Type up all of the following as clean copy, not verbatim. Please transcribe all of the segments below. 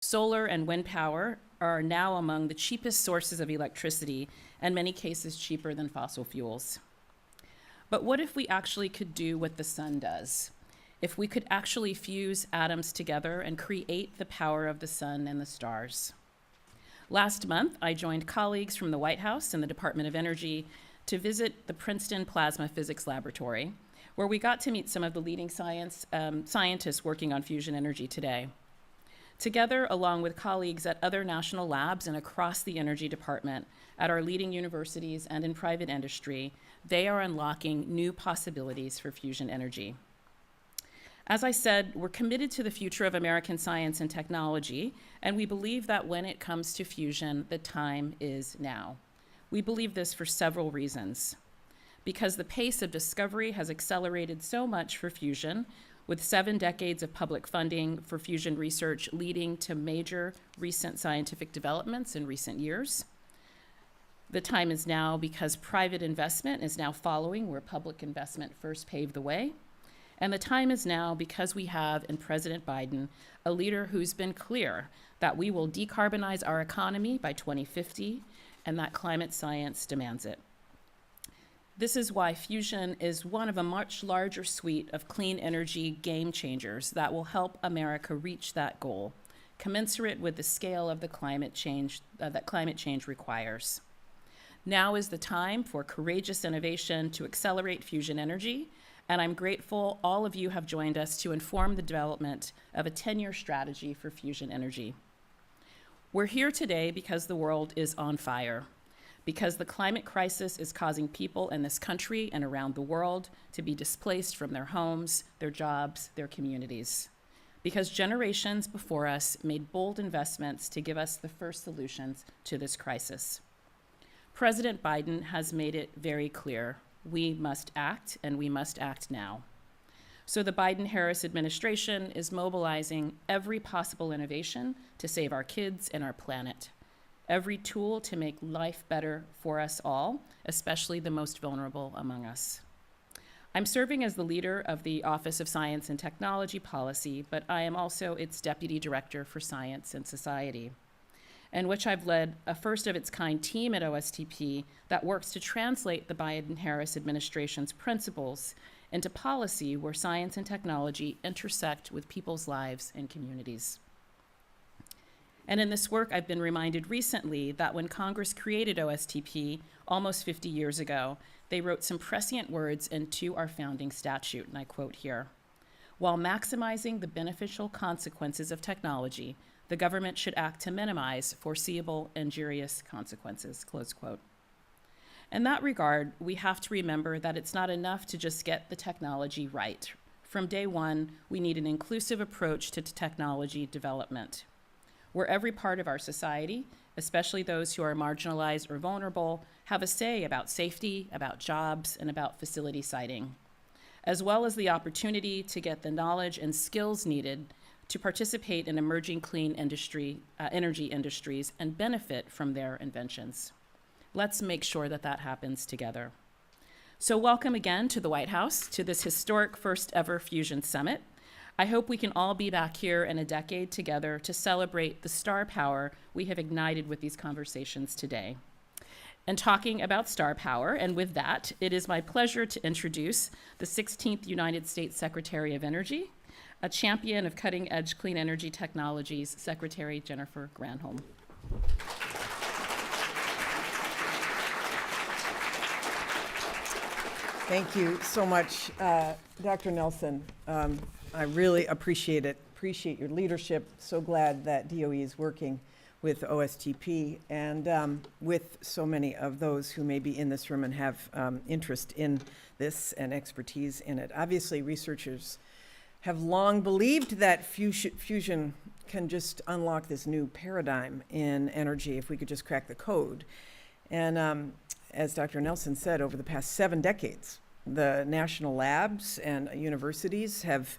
Solar and wind power are now among the cheapest sources of electricity, and in many cases cheaper than fossil fuels. But what if we actually could do what the sun does? If we could actually fuse atoms together and create the power of the sun and the stars? Last month, I joined colleagues from the White House and the Department of Energy to visit the Princeton Plasma Physics Laboratory, where we got to meet some of the leading scientists working on fusion energy today. Together, along with colleagues at other national labs and across the Energy Department, at our leading universities and in private industry, they are unlocking new possibilities for fusion energy. As I said, we're committed to the future of American science and technology, and we believe that when it comes to fusion, the time is now. We believe this for several reasons. Because the pace of discovery has accelerated so much for fusion, with 7 decades of public funding for fusion research leading to major recent scientific developments in recent years. The time is now because private investment is now following where public investment first paved the way. And the time is now because we have in President Biden a leader who's been clear that we will decarbonize our economy by 2050 and that climate science demands it. This is why fusion is one of a much larger suite of clean energy game changers that will help America reach that goal, commensurate with the scale of the climate change that climate change requires. Now is the time for courageous innovation to accelerate fusion energy, and I'm grateful all of you have joined us to inform the development of a 10-year strategy for fusion energy. We're here today because the world is on fire, because the climate crisis is causing people in this country and around the world to be displaced from their homes, their jobs, their communities, because generations before us made bold investments to give us the first solutions to this crisis. President Biden has made it very clear. We must act, and we must act now. So the Biden-Harris administration is mobilizing every possible innovation to save our kids and our planet, every tool to make life better for us all, especially the most vulnerable among us. I'm serving as the leader of the Office of Science and Technology Policy, but I am also its Deputy Director for Science and Society, in which I've led a first-of-its-kind team at OSTP that works to translate the Biden-Harris administration's principles into policy where science and technology intersect with people's lives and communities. And in this work, I've been reminded recently that when Congress created OSTP almost 50 years ago, they wrote some prescient words into our founding statute, and I quote here, "While maximizing the beneficial consequences of technology, the government should act to minimize foreseeable injurious consequences," close quote. In that regard, we have to remember that it's not enough to just get the technology right. From day one, we need an inclusive approach to technology development, where every part of our society, especially those who are marginalized or vulnerable, have a say about safety, about jobs, and about facility siting, as well as the opportunity to get the knowledge and skills needed to participate in emerging clean energy industries and benefit from their inventions. Let's make sure that that happens together. So welcome again to the White House, to this historic first ever Fusion Summit. I hope we can all be back here in a decade together to celebrate the star power we have ignited with these conversations today. And talking about star power, and with that, it is my pleasure to introduce the 16th United States Secretary of Energy, a champion of cutting-edge clean energy technologies, Secretary Jennifer Granholm. Thank you so much, Dr. Nelson. I really appreciate it. Appreciate your leadership. So glad that DOE is working with OSTP and with so many of those who may be in this room and have interest in this and expertise in it. Obviously, researchers have long believed that fusion can just unlock this new paradigm in energy if we could just crack the code. And as Dr. Nelson said, over the past 7 decades, the national labs and universities have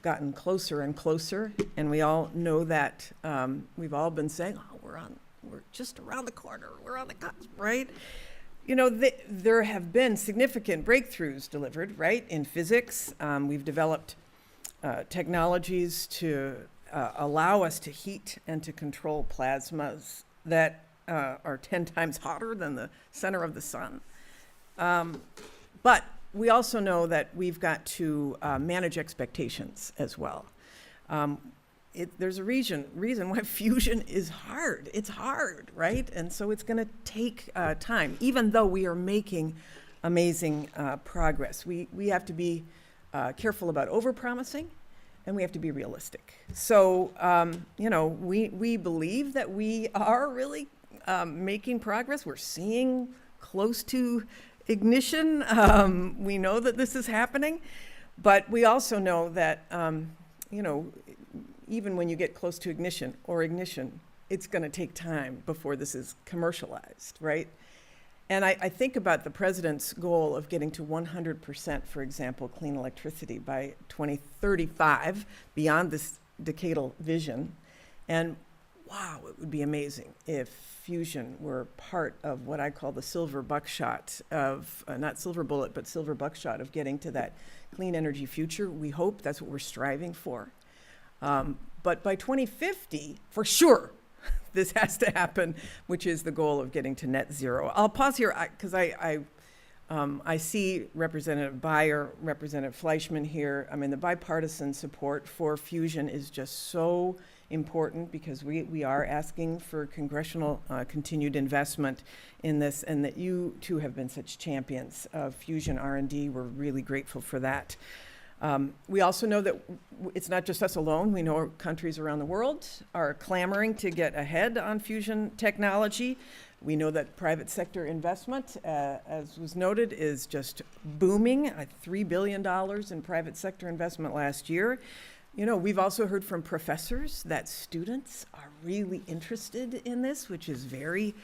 gotten closer and closer, and we all know that we've all been saying, oh, we're just around the corner, we're on the cusp, right? You know, there have been significant breakthroughs delivered, right, in physics. We've developed technologies to allow us to heat and to control plasmas that are 10 times hotter than the center of the sun. But we also know that we've got to manage expectations as well. There's a reason why fusion is hard. It's hard, right? And so it's going to take time, even though we are making amazing progress. We have to be careful about overpromising, and we have to be realistic. So, we believe that we are really making progress. We're seeing close to ignition. We know that this is happening, but we also know that, even when you get close to ignition, it's going to take time before this is commercialized, right? And I think about the president's goal of getting to 100%, for example, clean electricity by 2035, beyond this decadal vision. And wow, it would be amazing if fusion were part of what I call the silver buckshot of, not silver bullet, but silver buckshot of getting to that clean energy future. We hope that's what we're striving for. But by 2050, for sure, this has to happen, which is the goal of getting to net zero. I'll pause here because I see Representative Beyer, Representative Fleischman here. I mean, the bipartisan support for fusion is just so important because we are asking for congressional continued investment in this, and that you two have been such champions of fusion R&D. We're really grateful for that. We also know that it's not just us alone. We know countries around the world are clamoring to get ahead on fusion technology. We know that private sector investment, as was noted, is just booming, $3 billion in private sector investment last year. We've also heard from professors that students are really interested in this, which is very,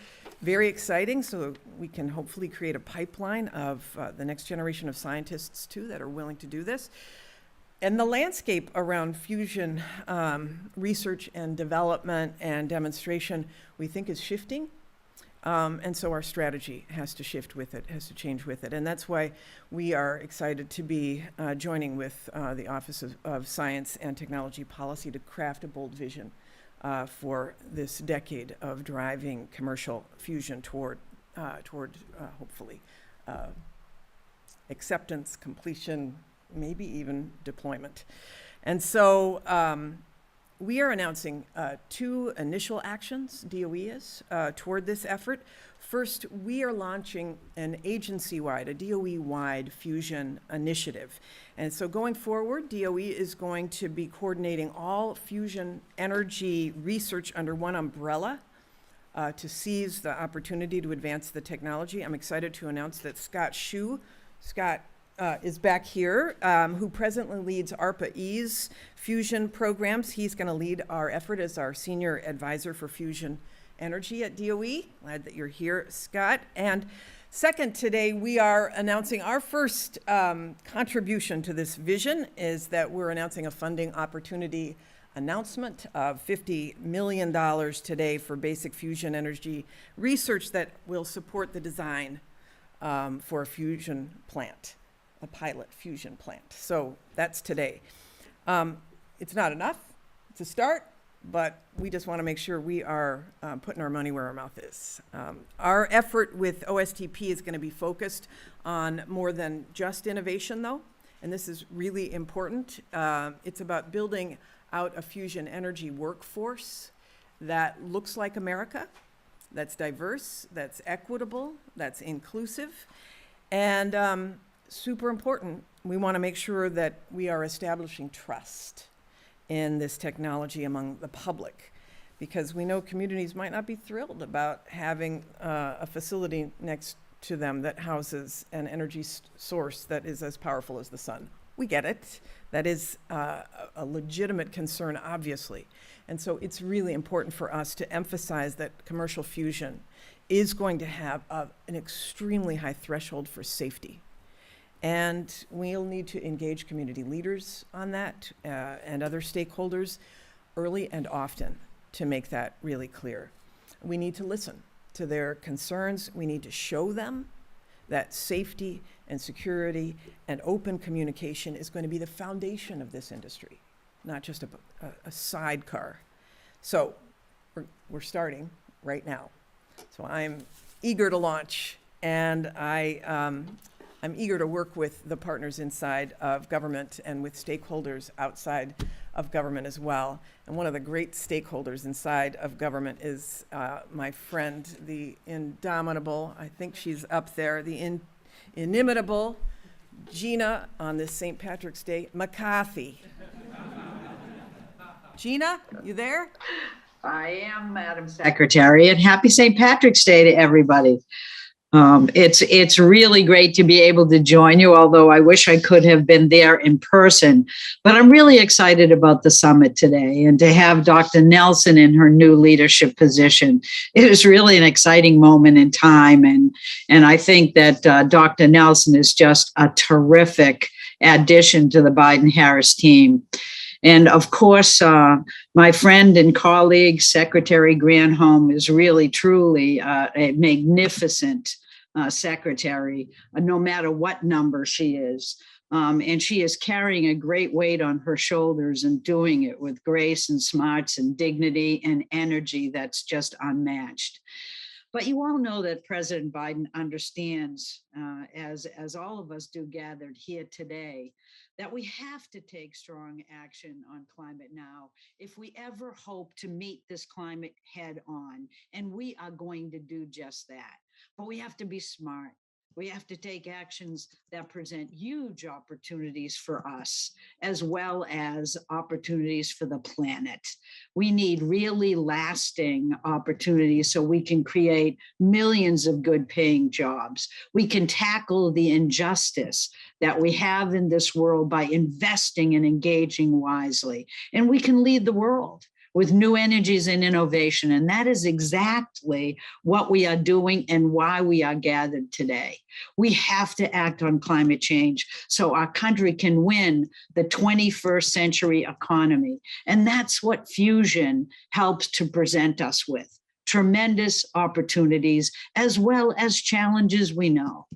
very exciting. So we can hopefully create a pipeline of the next generation of scientists, too, that are willing to do this. And the landscape around fusion research and development and demonstration, we think, is shifting. And so our strategy has to shift with it, has to change with it. And that's why we are excited to be joining with the Office of Science and Technology Policy to craft a bold vision for this decade of driving commercial fusion toward hopefully acceptance, completion, maybe even deployment. And so we are announcing 2 initial actions, DOE is, toward this effort. First, we are launching an agency-wide, a DOE-wide fusion initiative. And so going forward, DOE is going to be coordinating all fusion energy research under one umbrella to seize the opportunity to advance the technology. I'm excited to announce that Scott is back here, who presently leads ARPA-E's fusion programs. He's going to lead our effort as our senior advisor for fusion energy at DOE. Glad that you're here, Scott. And second, today we are announcing our first contribution to this vision is that we're announcing a funding opportunity announcement of $50 million today for basic fusion energy research that will support the design for a fusion plant. A pilot fusion plant. So that's today. It's not enough. It's a start, but we just want to make sure we are putting our money where our mouth is. Our effort with OSTP is going to be focused on more than just innovation, though, and this is really important. It's about building out a fusion energy workforce that looks like America, that's diverse, that's equitable, that's inclusive, and super important, we want to make sure that we are establishing trust in this technology among the public, because we know communities might not be thrilled about having a facility next to them that houses an energy source that is as powerful as the sun. We get it. That is a legitimate concern, obviously. And so it's really important for us to emphasize that commercial fusion is going to have an extremely high threshold for safety. And we'll need to engage community leaders on that and other stakeholders early and often to make that really clear. We need to listen to their concerns. We need to show them that safety and security and open communication is going to be the foundation of this industry. not just a sidecar. So we're starting right now. So I'm eager to launch, and I'm eager to work with the partners inside of government and with stakeholders outside of government as well. And one of the great stakeholders inside of government is my friend, the indomitable, I think she's up there, the inimitable Gina on this St. Patrick's Day, McCarthy. Gina, you there? I am, Madam Secretary, and happy St. Patrick's Day to everybody. It's really great to be able to join you, although I wish I could have been there in person. But I'm really excited about the summit today and to have Dr. Nelson in her new leadership position. It is really an exciting moment in time. And I think that Dr. Nelson is just a terrific addition to the Biden-Harris team. And of course, my friend and colleague, Secretary Granholm, is really, truly a magnificent secretary, no matter what number she is. And she is carrying a great weight on her shoulders and doing it with grace and smarts and dignity and energy that's just unmatched. But you all know that President Biden understands, as all of us do gathered here today, that we have to take strong action on climate now if we ever hope to meet this climate head on. And we are going to do just that. But we have to be smart. We have to take actions that present huge opportunities for us, as well as opportunities for the planet. We need really lasting opportunities so we can create millions of good paying jobs. We can tackle the injustice that we have in this world by investing and engaging wisely. And we can lead the world with new energies and innovation. And that is exactly what we are doing and why we are gathered today. We have to act on climate change so our country can win the 21st century economy. And that's what fusion helps to present us with. Tremendous opportunities as well as challenges we know.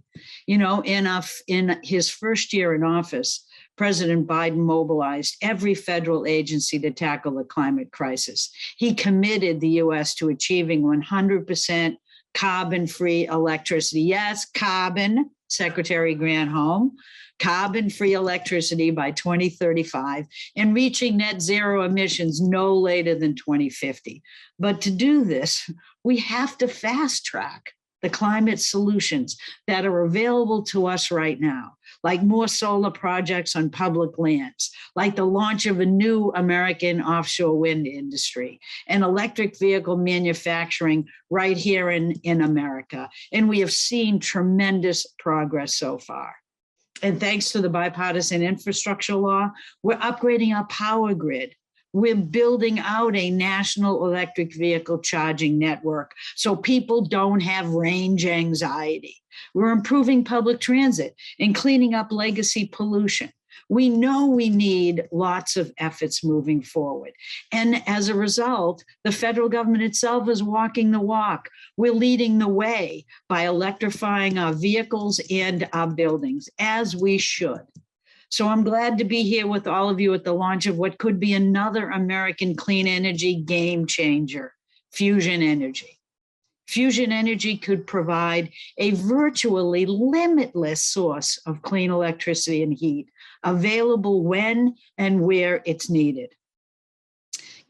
You know, in his first year in office, President Biden mobilized every federal agency to tackle the climate crisis. He committed the U.S. to achieving 100% carbon-free electricity. Yes, carbon, Secretary Granholm, carbon-free electricity by 2035 and reaching net zero emissions no later than 2050. But to do this, we have to fast track the climate solutions that are available to us right now, like more solar projects on public lands, like the launch of a new American offshore wind industry, and electric vehicle manufacturing right here in America. And we have seen tremendous progress so far. And thanks to the bipartisan infrastructure law, we're upgrading our power grid. We're building out a national electric vehicle charging network so people don't have range anxiety. We're improving public transit and cleaning up legacy pollution. We know we need lots of efforts moving forward. And as a result, the federal government itself is walking the walk. We're leading the way by electrifying our vehicles and our buildings, as we should. So I'm glad to be here with all of you at the launch of what could be another American clean energy game changer, fusion energy. Fusion energy could provide a virtually limitless source of clean electricity and heat, available when and where it's needed.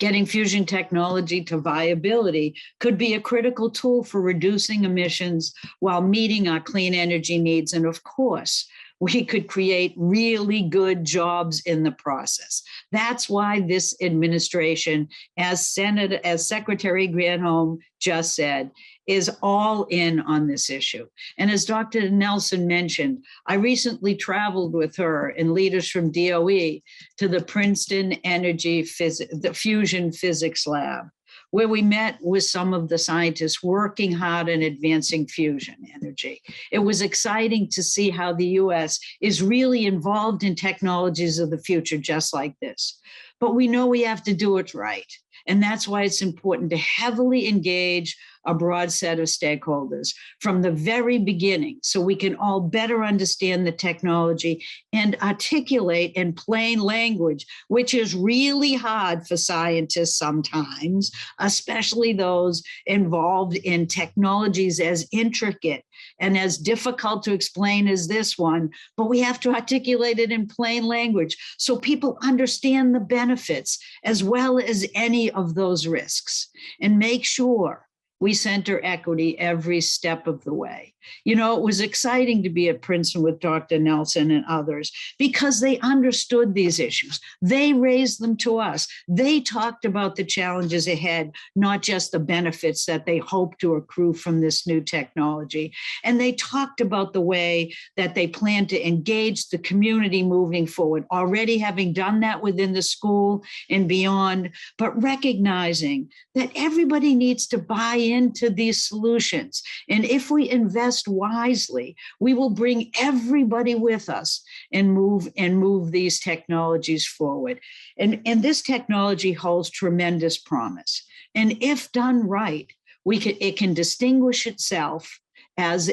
Getting fusion technology to viability could be a critical tool for reducing emissions while meeting our clean energy needs. And of course, we could create really good jobs in the process. That's why this administration, as Secretary Granholm just said, is all in on this issue. And as Dr. Nelson mentioned, I recently traveled with her and leaders from DOE to the Princeton the Fusion Physics Lab, where we met with some of the scientists working hard in advancing fusion energy. It was exciting to see how the US is really involved in technologies of the future just like this. But we know we have to do it right. And that's why it's important to heavily engage a broad set of stakeholders from the very beginning so we can all better understand the technology and articulate in plain language, which is really hard for scientists sometimes, especially those involved in technologies as intricate and as difficult to explain as this one, but we have to articulate it in plain language so people understand the benefits as well as any of those risks, and make sure we center equity every step of the way. You know, it was exciting to be at Princeton with Dr. Nelson and others because they understood these issues. They raised them to us. They talked about the challenges ahead, not just the benefits that they hope to accrue from this new technology. And they talked about the way that they plan to engage the community moving forward, already having done that within the school and beyond, but recognizing that everybody needs to buy into these solutions. And if we invest wisely, we will bring everybody with us and move these technologies forward. And this technology holds tremendous promise. And if done right, it can distinguish itself as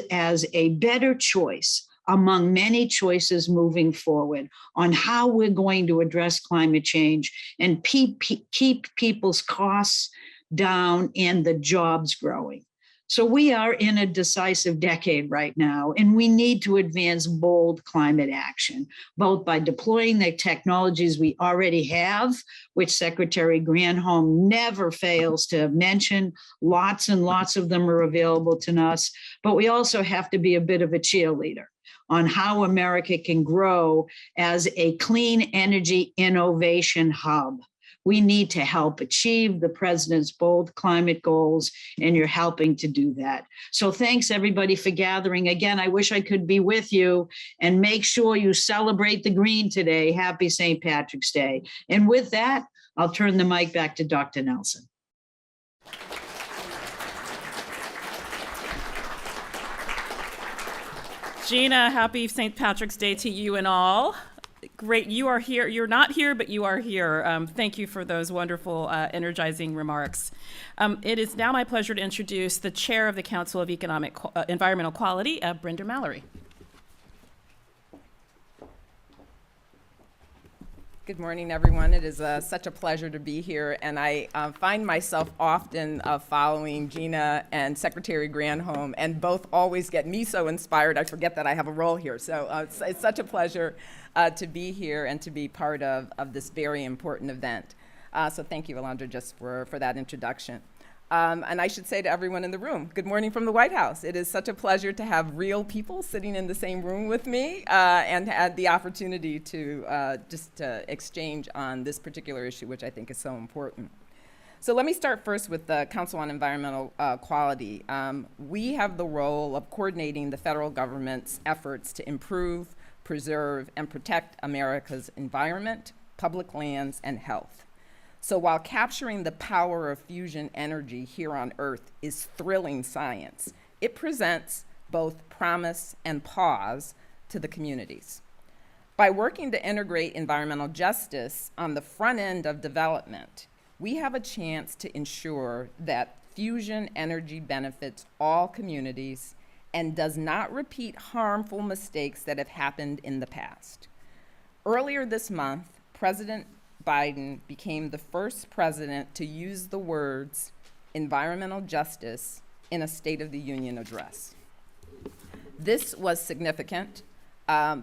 a better choice among many choices moving forward on how we're going to address climate change and keep people's costs down and the jobs growing. So we are in a decisive decade right now, and we need to advance bold climate action, both by deploying the technologies we already have, which Secretary Granholm never fails to mention. Lots and lots of them are available to us, but we also have to be a bit of a cheerleader on how America can grow as a clean energy innovation hub. We need to help achieve the president's bold climate goals, and you're helping to do that. So thanks everybody for gathering. Again, I wish I could be with you, and make sure you celebrate the green today. Happy St. Patrick's Day. And with that, I'll turn the mic back to Dr. Nelson. Gina, happy St. Patrick's Day to you and all. Great, you are here. You're not here, but you are here. Thank you for those wonderful, energizing remarks. It is now my pleasure to introduce the Chair of the Council of Environmental Quality, Brenda Mallory. Good morning, everyone. It is such a pleasure to be here, and I find myself often following Gina and Secretary Granholm, and both always get me so inspired I forget that I have a role here. So it's such a pleasure to be here and to be part of this very important event. So thank you, Alondra, just for that introduction. And I should say to everyone in the room, good morning from the White House. It is such a pleasure to have real people sitting in the same room with me and had the opportunity to just exchange on this particular issue, which I think is so important. So let me start first with the Council on Environmental Quality. We have the role of coordinating the federal government's efforts to improve, preserve, and protect America's environment, public lands, and health. So while capturing the power of fusion energy here on Earth is thrilling science, it presents both promise and pause to the communities. By working to integrate environmental justice on the front end of development, we have a chance to ensure that fusion energy benefits all communities and does not repeat harmful mistakes that have happened in the past. Earlier this month, President Biden became the first president to use the words environmental justice in a State of the Union address. This was significant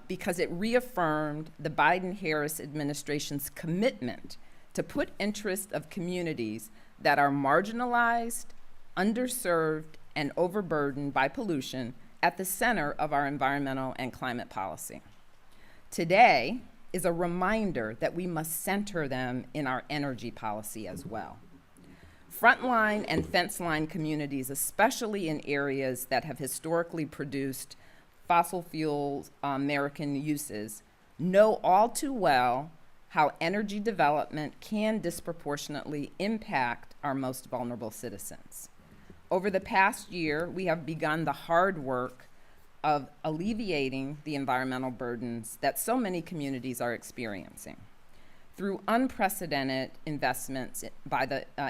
because it reaffirmed the Biden-Harris administration's commitment to put interests of communities that are marginalized, underserved, and overburdened by pollution at the center of our environmental and climate policy. Today is a reminder that we must center them in our energy policy as well. Frontline and fence line communities, especially in areas that have historically produced fossil fuel American uses, know all too well how energy development can disproportionately impact our most vulnerable citizens. Over the past year, we have begun the hard work of alleviating the environmental burdens that so many communities are experiencing. Through unprecedented investments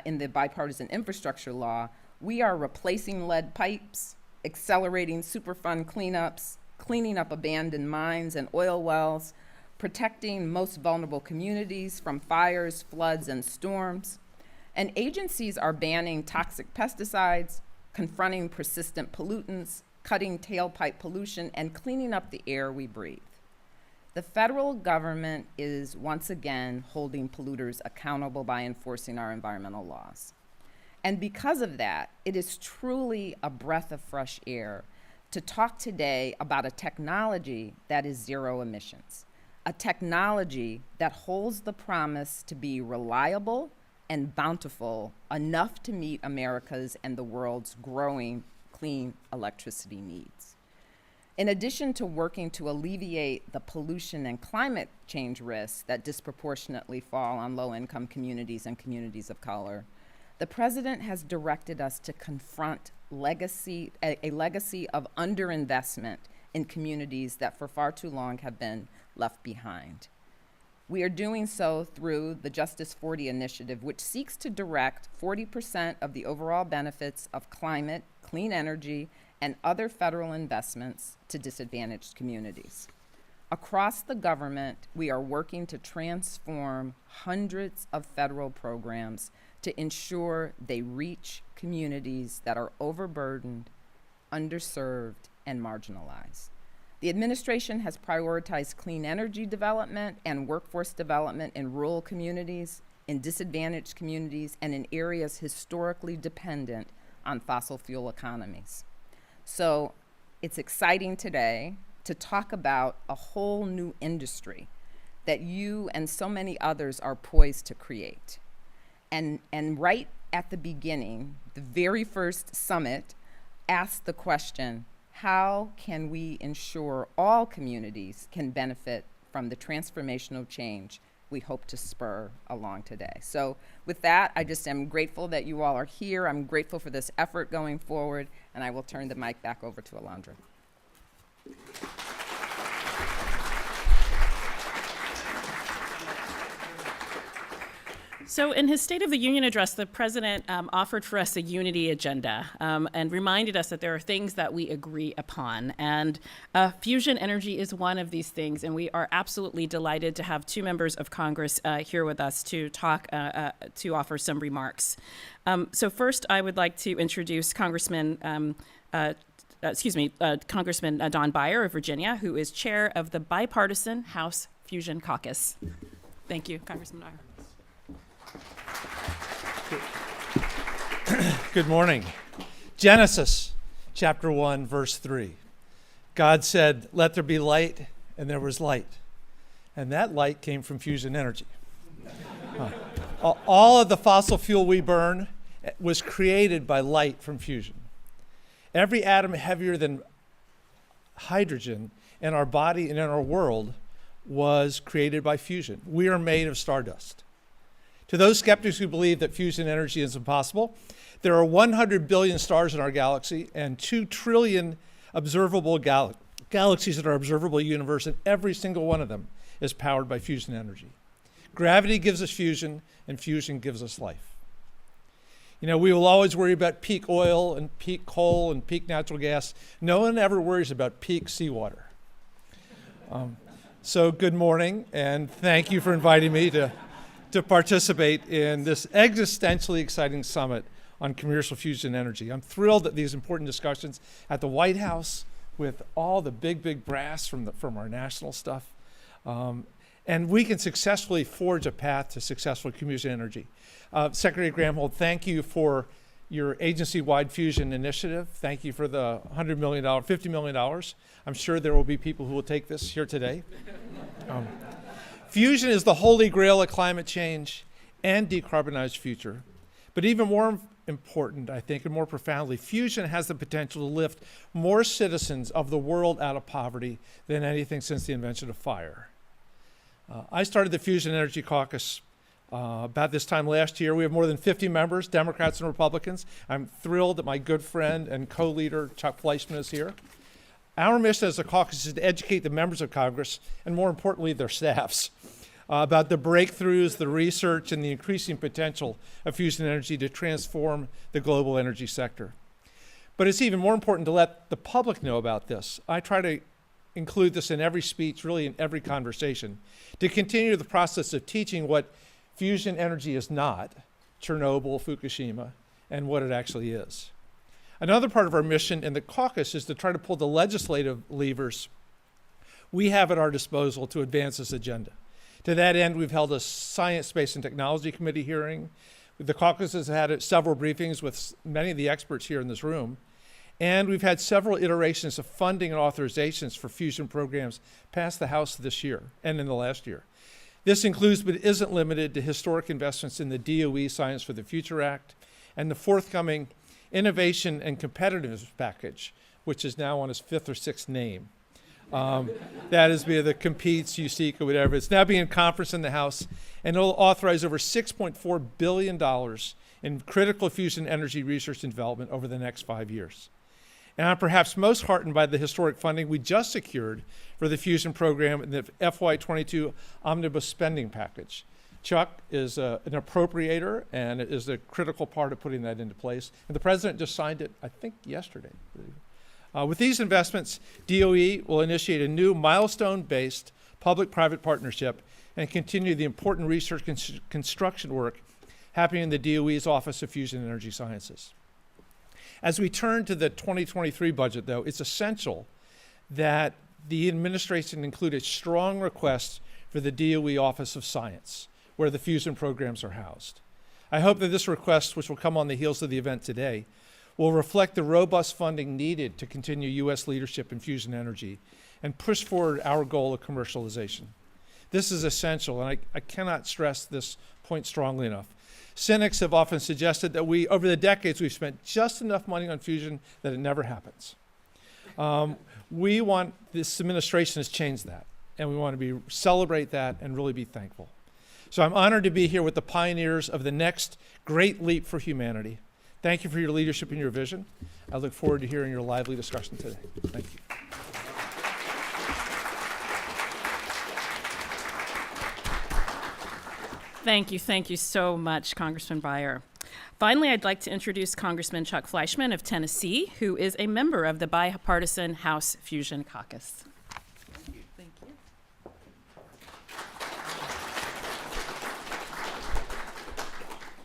in the bipartisan infrastructure law, we are replacing lead pipes, accelerating Superfund cleanups, cleaning up abandoned mines and oil wells, protecting most vulnerable communities from fires, floods, and storms. And agencies are banning toxic pesticides, confronting persistent pollutants, cutting tailpipe pollution, and cleaning up the air we breathe. The federal government is once again holding polluters accountable by enforcing our environmental laws. And because of that, it is truly a breath of fresh air to talk today about a technology that is zero emissions, a technology that holds the promise to be reliable and bountiful enough to meet America's and the world's growing clean electricity needs. In addition to working to alleviate the pollution and climate change risks that disproportionately fall on low-income communities and communities of color, the president has directed us to confront a legacy of underinvestment in communities that for far too long have been left behind. We are doing so through the Justice 40 initiative, which seeks to direct 40% of the overall benefits of climate, clean energy, and other federal investments to disadvantaged communities. Across the government, we are working to transform hundreds of federal programs to ensure they reach communities that are overburdened, underserved, and marginalized. The administration has prioritized clean energy development and workforce development in rural communities, in disadvantaged communities, and in areas historically dependent on fossil fuel economies. So it's exciting today to talk about a whole new industry that you and so many others are poised to create. And right at the beginning, the very first summit asked the question, how can we ensure all communities can benefit from the transformational change we hope to spur along today? So with that, I just am grateful that you all are here. I'm grateful for this effort going forward, and I will turn the mic back over to Alondra. So in his State of the Union address, the president offered for us a unity agenda and reminded us that there are things that we agree upon. And fusion energy is one of these things. And we are absolutely delighted to have two members of Congress here with us to talk, to offer some remarks. So first, I would like to introduce Congressman Don Beyer of Virginia, who is chair of the Bipartisan House Fusion Caucus. Thank you, Congressman Beyer. Good morning. Genesis chapter 1, verse 3. God said, "Let there be light," and there was light. And that light came from fusion energy. All of the fossil fuel we burn was created by light from fusion. Every atom heavier than hydrogen in our body and in our world was created by fusion. We are made of stardust. To those skeptics who believe that fusion energy is impossible, there are 100 billion stars in our galaxy and 2 trillion observable galaxies in our observable universe, and every single one of them is powered by fusion energy. Gravity gives us fusion, and fusion gives us life. You know, we will always worry about peak oil and peak coal and peak natural gas. No one ever worries about peak seawater. So good morning, and thank you for inviting me to participate in this existentially exciting summit on commercial fusion energy. I'm thrilled at these important discussions at the White House with all the big brass from our national stuff. And we can successfully forge a path to successful fusion energy. Secretary Granholm, thank you for your agency-wide fusion initiative. Thank you for the $100 million, $50 million. I'm sure there will be people who will take this here today. Fusion is the holy grail of climate change and decarbonized future. But even more important, I think, and more profoundly, fusion has the potential to lift more citizens of the world out of poverty than anything since the invention of fire. I started the Fusion Energy Caucus about this time last year. We have more than 50 members, Democrats and Republicans. I'm thrilled that my good friend and co-leader, Chuck Fleischman, is here. Our mission as a caucus is to educate the members of Congress, and more importantly, their staffs, about the breakthroughs, the research, and the increasing potential of fusion energy to transform the global energy sector. But it's even more important to let the public know about this. I try to include this in every speech, really in every conversation, to continue the process of teaching what fusion energy is not, Chernobyl, Fukushima, and what it actually is. Another part of our mission in the caucus is to try to pull the legislative levers we have at our disposal to advance this agenda. To that end, we've held a Science, Space, and Technology Committee hearing. The caucus has had several briefings with many of the experts here in this room. And we've had several iterations of funding and authorizations for fusion programs pass the House this year and in the last year. This includes, but isn't limited to, historic investments in the DOE Science for the Future Act and the forthcoming Innovation and Competitiveness Package, which is now on its 5th or 6th name. That is via the Competes, USEEK, or whatever. It's now being conferenced in the House, and it'll authorize over $6.4 billion in critical fusion energy research and development over the next 5 years. And I'm perhaps most heartened by the historic funding we just secured for the fusion program in the FY22 Omnibus Spending Package. Chuck is an appropriator, and it is a critical part of putting that into place. And the president just signed it, I think, yesterday. With these investments, DOE will initiate a new milestone-based public-private partnership and continue the important research and construction work happening in the DOE's Office of Fusion and Energy Sciences. As we turn to the 2023 budget, though, it's essential that the administration include a strong request for the DOE Office of Science, where the fusion programs are housed. I hope that this request, which will come on the heels of the event today, will reflect the robust funding needed to continue U.S. leadership in fusion energy and push forward our goal of commercialization. This is essential, and I cannot stress this point strongly enough. Cynics have often suggested that over the decades, we've spent just enough money on fusion that it never happens. This administration has changed that, and we want to celebrate that and really be thankful. So I'm honored to be here with the pioneers of the next great leap for humanity. Thank you for your leadership and your vision. I look forward to hearing your lively discussion today. Thank you. Thank you so much, Congressman Beyer. Finally, I'd like to introduce Congressman Chuck Fleischmann of Tennessee, who is a member of the bipartisan House Fusion Caucus. Thank you.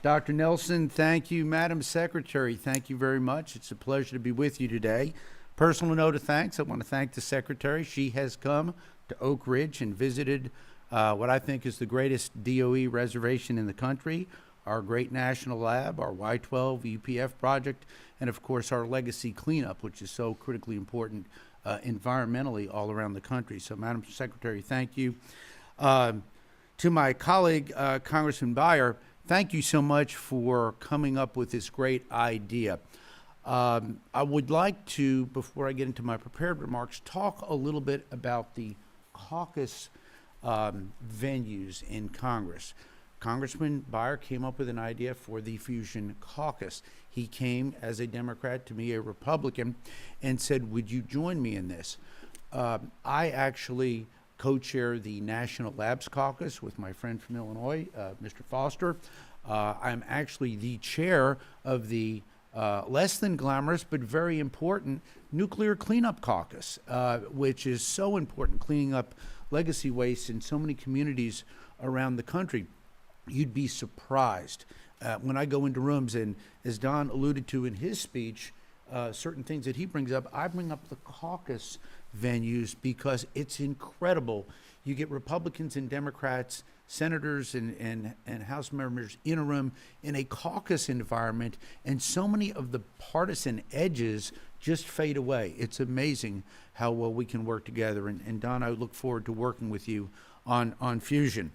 Dr. Nelson, thank you. Madam Secretary, thank you very much. It's a pleasure to be with you today. Personal note of thanks, I want to thank the Secretary. She has come to Oak Ridge and visited what I think is the greatest DOE reservation in the country, our great national lab, our Y-12 UPF project, and of course our legacy cleanup, which is so critically important environmentally all around the country. So Madam Secretary, thank you. To my colleague, Congressman Beyer, thank you so much for coming up with this great idea. I would like to, before I get into my prepared remarks, talk a little bit about the caucus venues in Congress. Congressman Beyer came up with an idea for the Fusion Caucus. He came as a Democrat to me, a Republican, and said, would you join me in this? I actually co-chair the National Labs Caucus with my friend from Illinois, Mr. Foster. I'm actually the chair of the less than glamorous but very important Nuclear Cleanup Caucus, which is so important, cleaning up legacy waste in so many communities around the country. You'd be surprised when I go into rooms, and as Don alluded to in his speech, certain things that he brings up, I bring up the caucus venues because it's incredible. You get Republicans and Democrats, senators and House members in a room in a caucus environment, and so many of the partisan edges just fade away. It's amazing how well we can work together. And Don, I look forward to working with you on fusion.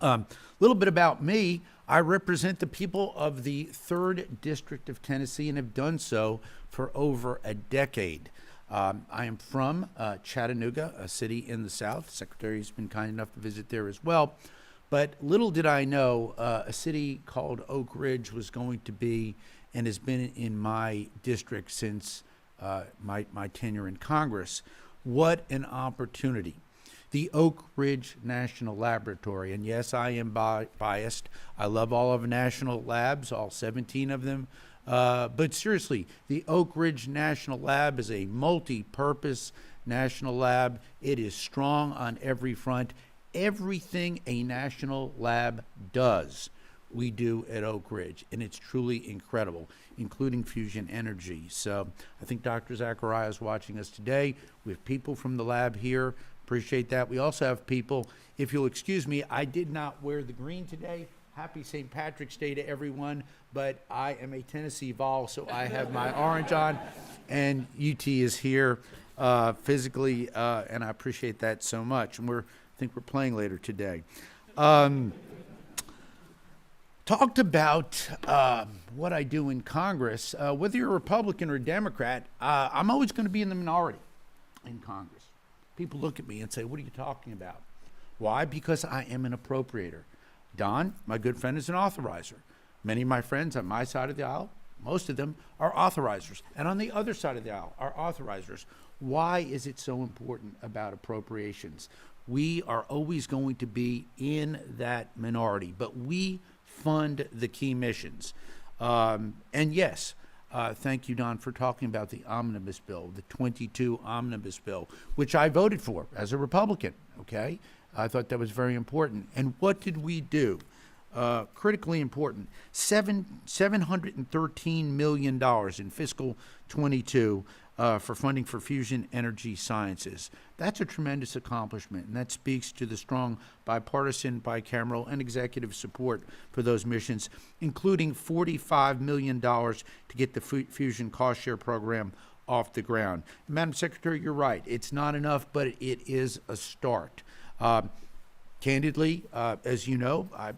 A little bit about me. I represent the people of the 3rd District of Tennessee and have done so for over a decade. I am from Chattanooga, a city in the South. The Secretary has been kind enough to visit there as well. But little did I know a city called Oak Ridge was going to be and has been in my district since my tenure in Congress. What an opportunity. the Oak Ridge National Laboratory. And yes, I am biased. I love all of the national labs, all 17 of them. But seriously, the Oak Ridge National Lab is a multi-purpose national lab. It is strong on every front. Everything a national lab does, we do at Oak Ridge, and it's truly incredible, including fusion energy. So I think Dr. Zachariah is watching us today. We have people from the lab here. Appreciate that. We also have people, if you'll excuse me, I did not wear the green today. Happy St. Patrick's Day to everyone, but I am a Tennessee Vol, so I have my orange on, and UT is here physically, and I appreciate that so much. And I think we're playing later today. Talked about what I do in Congress. Whether you're a Republican or a Democrat, I'm always going to be in the minority in Congress. People look at me and say, what are you talking about? Why? Because I am an appropriator. Don, my good friend, is an authorizer. Many of my friends on my side of the aisle, most of them, are authorizers. And on the other side of the aisle are authorizers. Why is it so important about appropriations? We are always going to be in that minority, but we fund the key missions. And yes, thank you, Don, for talking about the omnibus bill, the 22 omnibus bill, which I voted for as a Republican, okay? I thought that was very important. And what did we do? Critically important, $713 million in fiscal 22 for funding for fusion energy sciences. That's a tremendous accomplishment, and that speaks to the strong bipartisan, bicameral, and executive support for those missions, including $45 million to get the fusion cost share program off the ground. Madam Secretary, you're right. It's not enough, but it is a start. Candidly, as you know, I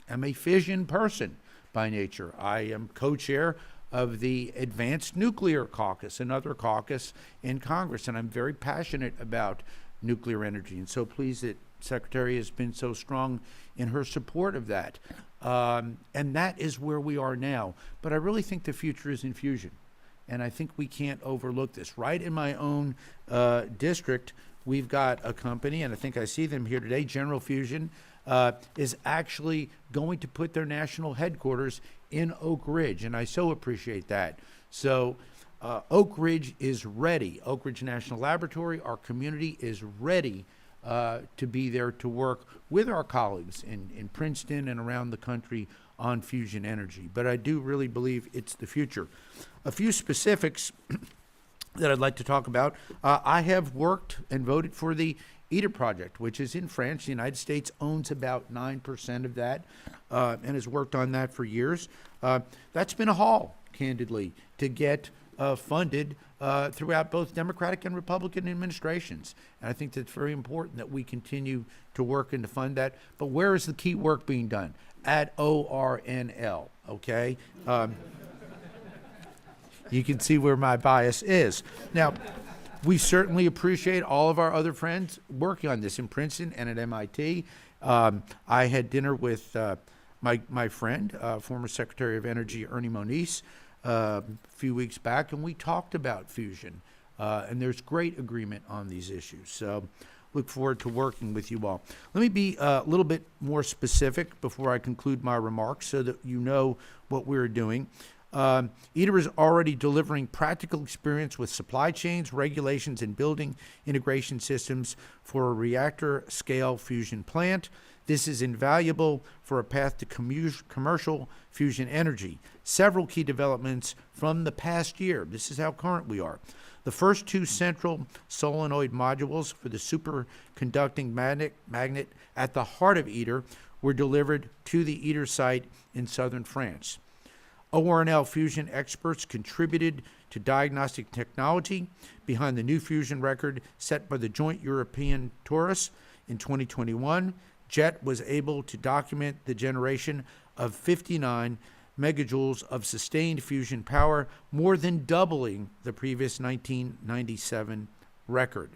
am a fission person by nature. I am co-chair of the Advanced Nuclear Caucus, another caucus in Congress, and I'm very passionate about nuclear energy, and so pleased that Secretary has been so strong in her support of that. And that is where we are now. But I really think the future is in fusion, and I think we can't overlook this. Right in my own district, we've got a company, and I think I see them here today, General Fusion, is actually going to put their national headquarters in Oak Ridge, and I so appreciate that. So Oak Ridge is ready. Oak Ridge National Laboratory, our community is ready to be there to work with our colleagues in Princeton and around the country on fusion energy. But I do really believe it's the future. A few specifics that I'd like to talk about. I have worked and voted for the ITER project, which is in France. The United States owns about 9% of that and has worked on that for years. That's been a haul, candidly, to get funded throughout both Democratic and Republican administrations. And I think that's very important that we continue to work and to fund that. But where is the key work being done? At ORNL, okay? You can see where my bias is. Now, we certainly appreciate all of our other friends working on this in Princeton and at MIT. I had dinner with my friend, former Secretary of Energy Ernie Moniz, a few weeks back, and we talked about fusion. And there's great agreement on these issues. So look forward to working with you all. Let me be a little bit more specific before I conclude my remarks so that you know what we're doing. ITER is already delivering practical experience with supply chains, regulations, and building integration systems for a reactor-scale fusion plant. This is invaluable for a path to commercial fusion energy. Several key developments from the past year. This is how current we are. The first two central solenoid modules for the superconducting magnet at the heart of ITER were delivered to the ITER site in southern France. ORNL fusion experts contributed to diagnostic technology behind the new fusion record set by the Joint European Torus in 2021. JET was able to document the generation of 59 megajoules of sustained fusion power, more than doubling the previous 1997 record.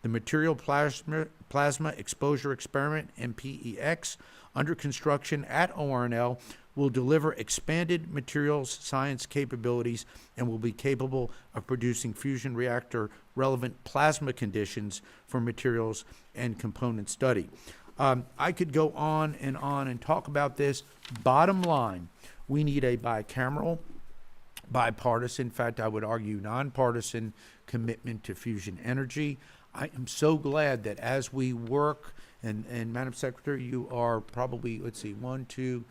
The Material Plasma Exposure Experiment, MPEX, under construction at ORNL, will deliver expanded materials science capabilities and will be capable of producing fusion reactor relevant plasma conditions for materials and component study. I could go on and talk about this. Bottom line, we need a bicameral, bipartisan, in fact, I would argue nonpartisan commitment to fusion energy. I am so glad that as we work, and Madam Secretary, you are probably, let's see, 1, 2,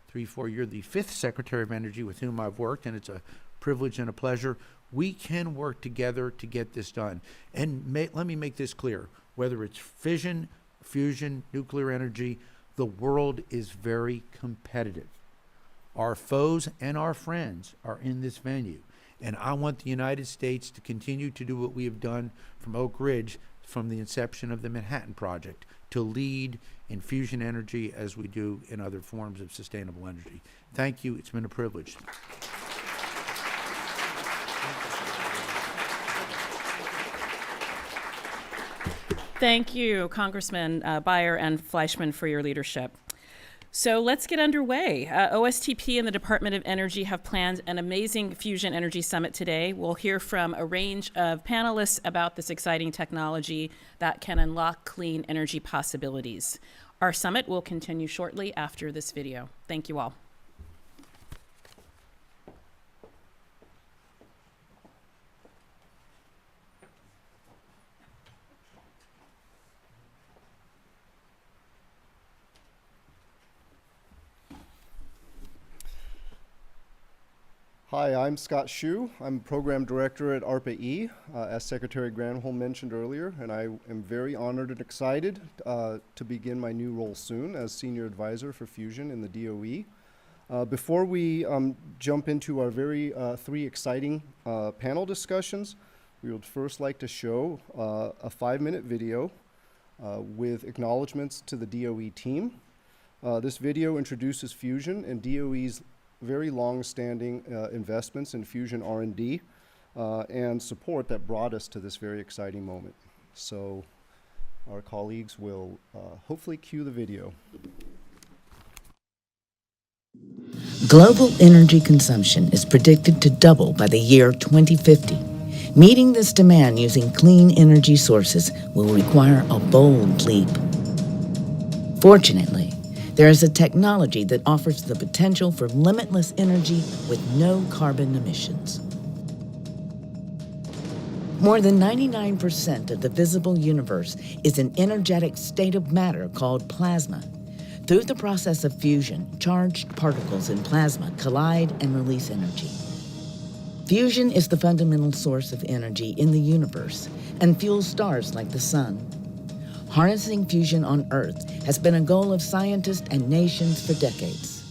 3, 4, you're the 5th Secretary of Energy with whom I've worked, and it's a privilege and a pleasure. We can work together to get this done. And let me make this clear, whether it's fission, fusion, nuclear energy, the world is very competitive. Our foes and our friends are in this venue. And I want the United States to continue to do what we have done from Oak Ridge from the inception of the Manhattan Project, to lead in fusion energy as we do in other forms of sustainable energy. Thank you. It's been a privilege. Thank you, Congressman Beyer and Fleischman, for your leadership. So let's get underway. OSTP and the Department of Energy have planned an amazing fusion energy summit today. We'll hear from a range of panelists about this exciting technology that can unlock clean energy possibilities. Our summit will continue shortly after this video. Thank you all. Hi, I'm Scott Shue. I'm Program Director at ARPA-E, as Secretary Granholm mentioned earlier, and I am very honored and excited to begin my new role soon as Senior Advisor for Fusion in the DOE. Before we jump into our three exciting panel discussions, we would first like to show a 5-minute video with acknowledgments to the DOE team. This video introduces Fusion and DOE's very long-standing investments in fusion R&D and support that brought us to this very exciting moment. So our colleagues will hopefully cue the video. Global energy consumption is predicted to double by the year 2050. Meeting this demand using clean energy sources will require a bold leap. Fortunately, there is a technology that offers the potential for limitless energy with no carbon emissions. More than 99% of the visible universe is an energetic state of matter called plasma. Through the process of fusion, charged particles in plasma collide and release energy. Fusion is the fundamental source of energy in the universe and fuels stars like the sun. Harnessing fusion on Earth has been a goal of scientists and nations for decades.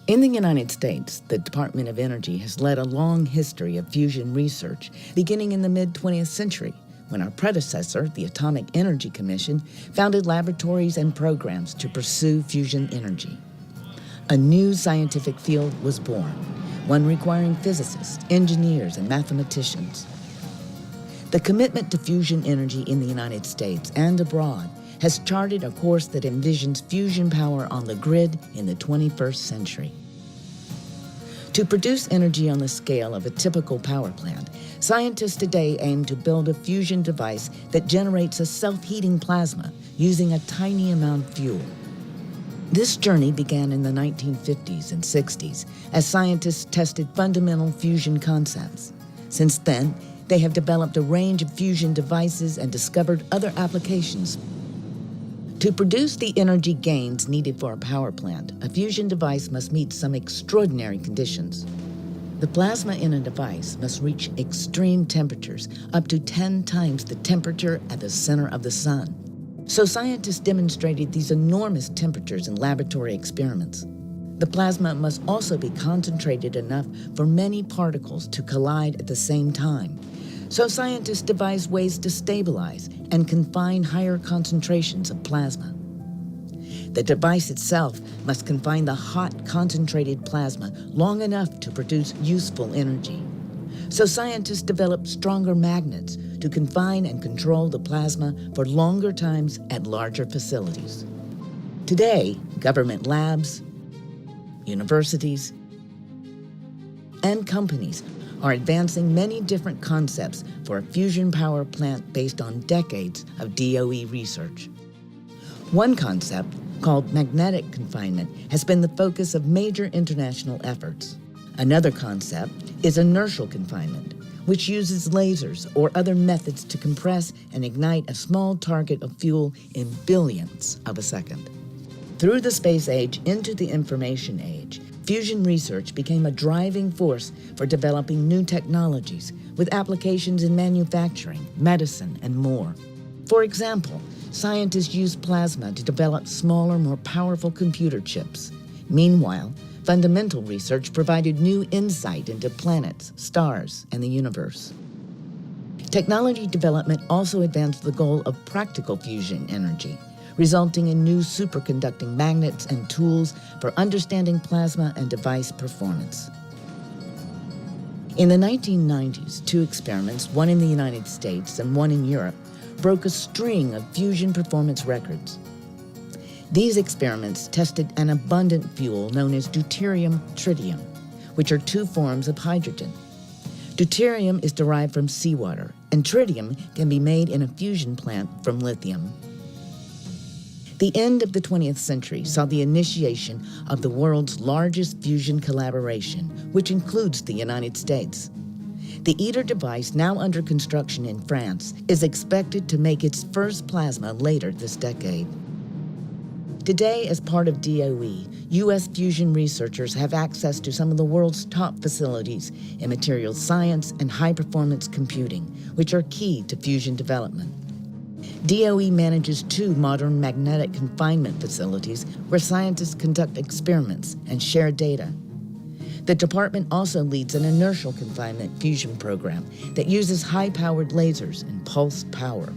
In the United States, the Department of Energy has led a long history of fusion research, beginning in the mid-20th century, when our predecessor, the Atomic Energy Commission, founded laboratories and programs to pursue fusion energy. A new scientific field was born, one requiring physicists, engineers, and mathematicians. The commitment to fusion energy in the United States and abroad has charted a course that envisions fusion power on the grid in the 21st century. To produce energy on the scale of a typical power plant, scientists today aim to build a fusion device that generates a self-heating plasma using a tiny amount of fuel. This journey began in the 1950s and 60s as scientists tested fundamental fusion concepts. Since then, they have developed a range of fusion devices and discovered other applications. To produce the energy gains needed for a power plant, a fusion device must meet some extraordinary conditions. The plasma in a device must reach extreme temperatures, up to 10 times the temperature at the center of the sun. So scientists demonstrated these enormous temperatures in laboratory experiments. The plasma must also be concentrated enough for many particles to collide at the same time. So scientists devised ways to stabilize and confine higher concentrations of plasma. The device itself must confine the hot, concentrated plasma long enough to produce useful energy. So scientists developed stronger magnets to confine and control the plasma for longer times at larger facilities. Today, government labs, universities, and companies are advancing many different concepts for a fusion power plant based on decades of DOE research. One concept, called magnetic confinement, has been the focus of major international efforts. Another concept is inertial confinement, which uses lasers or other methods to compress and ignite a small target of fuel in billionths of a second. Through the space age into the information age, fusion research became a driving force for developing new technologies with applications in manufacturing, medicine, and more. For example, scientists used plasma to develop smaller, more powerful computer chips. Meanwhile, fundamental research provided new insight into planets, stars, and the universe. Technology development also advanced the goal of practical fusion energy, resulting in new superconducting magnets and tools for understanding plasma and device performance. In the 1990s, 2 experiments, one in the United States and one in Europe, broke a string of fusion performance records. These experiments tested an abundant fuel known as deuterium-tritium, which are 2 forms of hydrogen. Deuterium is derived from seawater, and tritium can be made in a fusion plant from lithium. The end of the 20th century saw the initiation of the world's largest fusion collaboration, which includes the United States. The ITER device, now under construction in France, is expected to make its first plasma later this decade. Today, as part of DOE, U.S. fusion researchers have access to some of the world's top facilities in materials science and high-performance computing, which are key to fusion development. DOE manages 2 modern magnetic confinement facilities where scientists conduct experiments and share data. The department also leads an inertial confinement fusion program that uses high-powered lasers and pulsed power.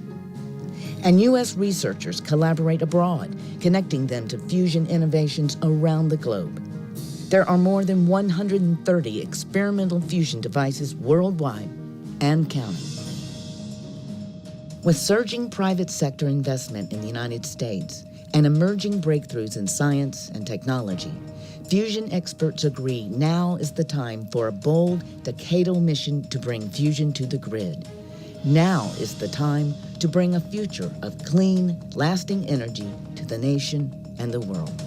And U.S. researchers collaborate abroad, connecting them to fusion innovations around the globe. There are more than 130 experimental fusion devices worldwide and counting. With surging private sector investment in the United States and emerging breakthroughs in science and technology, fusion experts agree now is the time for a bold, decadal mission to bring fusion to the grid. Now is the time to bring a future of clean, lasting energy to the nation and the world.